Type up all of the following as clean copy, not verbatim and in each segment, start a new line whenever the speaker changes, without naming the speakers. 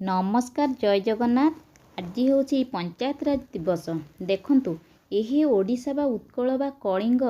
नमस्कार जय जगन्नाथ। आज हूँ पंचायत राज दिवस। देखंतु यही ओडिशा बा उत्कल बा कलिंग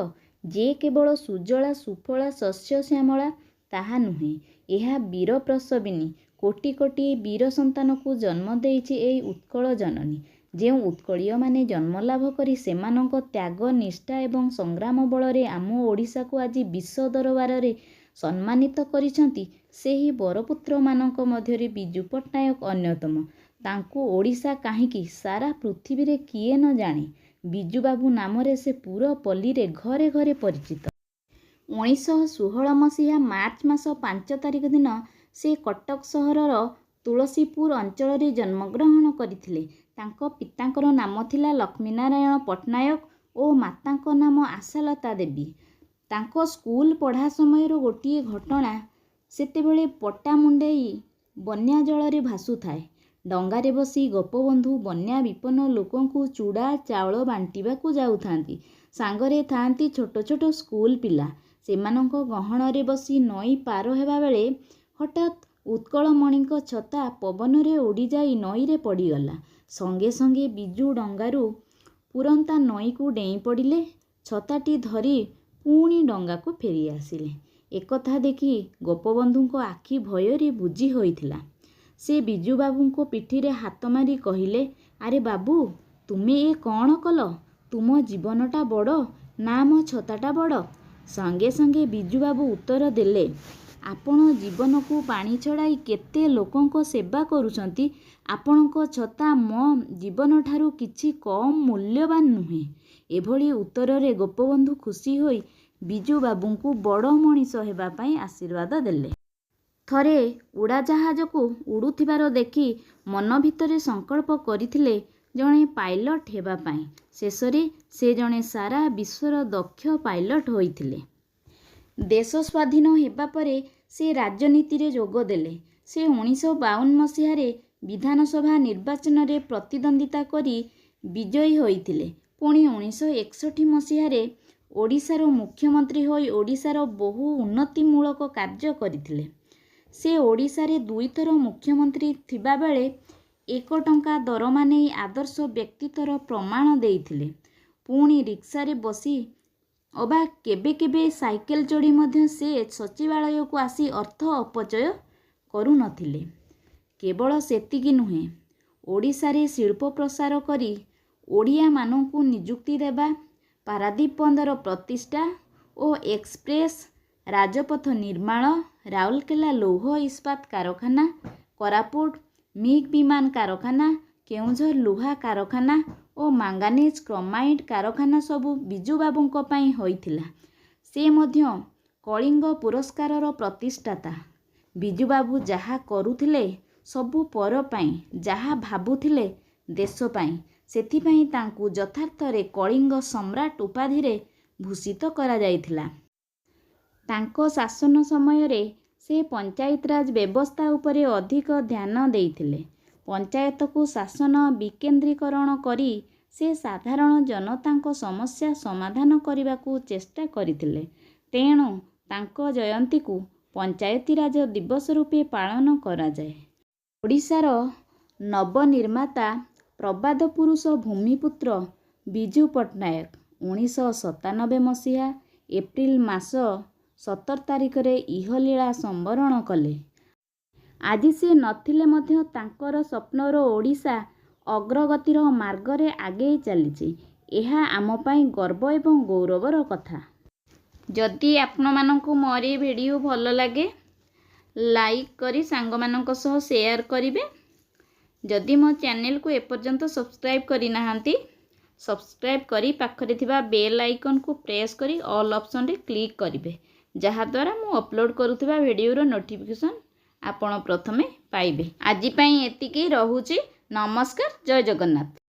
जे केवल सुजला सुफला शस्य श्यामला ताहा नुहे, यह वीर प्रसविनी कोटि कोटि वीर संतान को जन्म देइछि एई उत्कल जननी। जो उत्कलीय माने जन्म लाभ करी सेमानंक त्याग निष्ठा एवं संग्राम बल आम ओडिशा को आज विश्व दरबार रे सम्मानित करिसंती सेही बरपुत्र मानक मध्यरे बिजू पट्टनायक अन्यतम। तांको ओडिशा काहींकी सारा पृथ्वी रे किए न जाने। बिजू बाबू नाम रे से पूरा पल्ली रे घरे घरे परिचित। 1916 मसीहा मार्च मास 5 तारिख दिन से कटक सहरर तुलसीपुर अंचल रे जन्मग्रहण करथिले। तांको पितांकर नाम थिला लक्ष्मीनारायण पट्टनायक और मातांको नाम आशालता देवी। तांको स्कूल पढ़ा समय गोटे घटना सेतेबेले पट्टामुंडेई बन्या जल रे भासु थाए। डंगारे बसी गोपबंधु बन्या विपन्न लोकंकु चूड़ा चाउल बांटिबाकू जाउथांती। सांगरे थांती छोट छोट स्कूल पिला। सेमानंको गहण रे बसी नई पार हेबा बेले हठात उत्कलमणिक छता पवन रे उड़ी जाई नई रे पड़ीगला। संगे संगे बिजू डंगारू पुरंता नई को डेई पड़िले। छताटी धरी पुणी डंगा को फेरी आसिले। एकथा देखी गोपबंधुको आखि भयरे बुझी होइथिला। से बिजू बाबूको पिठीरे हाथ मारी कहिले, अरे बाबू तुमे ए कौन कल? तुम जीवनटा बड़ ना मो छताटा बड़? संगे संगे बिजू बाबू उत्तर देले, आपण जीवन को पानी छड़ाई केते लोकंको सेवा करूछंती। आपणको छता मो जीवन ठारू किछि कम मूल्यवान नुहे। एभली उत्तर रे गोपबंधु खुशी होई बिजू बाबूଙ୍କୁ बड़ मनीष हेबा पई आशीर्वाद देले। थरे उड़ाजाहाज को उड़ुथिबार देखी मन भितरे संकल्प करिथिले जणे पायलट हेबा पई। शेषरे से जणे सारा विश्वर दक्ष पायलट होइथिले। देश स्वाधीन हेबा परे से राजनीति रे जोग देले। से 1952 मसीह रे विधानसभा निर्वाचन रे प्रतिद्वंदिता करी विजयी होइथिले। पुणी 1961 मसीह रे ओडिशार मुख्यमंत्री होई ओडिशार बहु उन्नतिमूलक कार्य करथिले। से ओडिशा रे 2 थर मुख्यमंत्री थिबा बेले 1 टंका दरमा नै आदर्श व्यक्तित्वर प्रमाण देइथिले। पुणी रिक्सा रे बसी अबा केबे केबे साइकेल चढ़ी मध्य से सचिवालय को आसी अर्थ अपचय करू नथिले। केवल सेतिकी नुहे, ओडिशा रे शिल्प प्रसार करी ओडिया माननकु नियुक्ति देबा, पारादीप बंदर प्रतिष्ठा और एक्सप्रेस राजपथ निर्माण, राउरकेला लौह इस्पात कारखाना, कोरापुट मिग विमान कारखाना, केउझर लुहा कारखाना और मांगानीज क्रोमाइट कारखाना सबू बिजू बाबूंको पई होइथिला। से मध्य कलिंग पुरस्कार प्रतिष्ठाता। बिजू बाबू जहा करुथिले सबू पर पई, जहा भाबुथिले देश पई। सेथिपई तांकु यथार्थ रे कलिंग सम्राट उपाधि रे भूषित करा जायथिला। तांको शासन समय रे से पंचायत राज व्यवस्था उपरे अधिक ध्यान देइथिले। पंचायत को शासन विकेंद्रीकरण करी से साधारण जनतांको समस्या समाधान करबाकू चेष्टा करिथिले। तेणु तांको जयंती को पंचायती राज दिवस रूपे पालन करा जाए। ओडिशार नवनिर्माता प्रबाद पुरुष भूमिपुत्र बिजू पट्टनायक 1997 मसीहा एप्रिल मास 17 तारिख रे इहलीला संवरण कले। आज से नथिले मध्य तांकर स्वप्नर ओडिशा अग्रगतिर मार्ग रे आगे चलीछि। एहा आम पई गर्व एवं गौरवर कथा। जदि आपण मानकु मोरी वीडियो भल लगे लाइक करी सांग मानक सह शेयर करिवे। जदि मो चैनल को एपर्यंत सब्सक्राइब करि नाहंती, सब्सक्राइब करी पाखरे थिबा बेल आइकन को प्रेस करी ऑल ऑप्शन रे क्लिक करिवे, जहा द्वारा मु अपलोड करूथिबा वीडियो रो नोटिफिकेशन आपण प्रथमे पाइबे। आजि पई एतिकी रहुची। नमस्कार जय जगन्नाथ।